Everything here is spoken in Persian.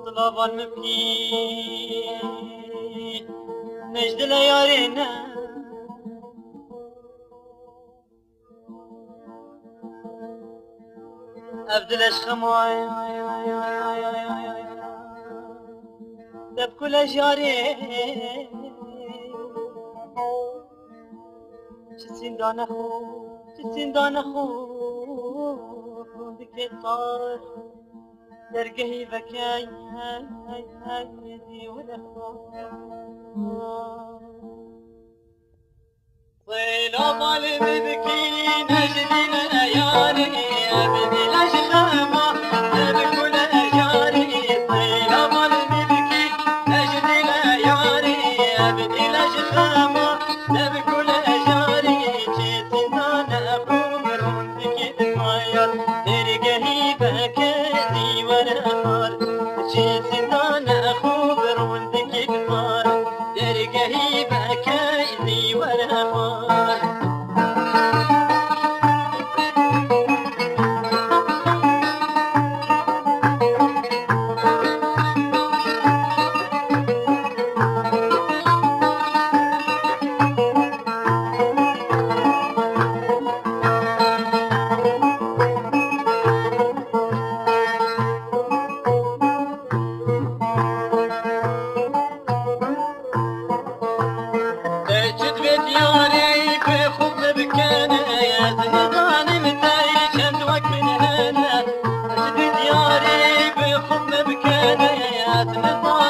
طلبان مبكي نجد ليالينا أبدل أشخماي دب كل جاري جسين دان خو دكي طار درقهي بكاي هاي ولا طيلا بالي ببكي نجدي ليالي أبدي لشخامة بكل جاري طيلا بالي ببكي نجدي ليالي أبدي لشخامة بكل جاري جيتي أنا أخو مرون بكي الماير درقهي بكاي ولا خار جيتي أنا أخو مرون بكي الماير درقهي بكاي ولا خار جد بدياري بخوف بكانا يا زنقان متاي شد وقت من هنا جد بدياري بخوف بكانا يا زنقان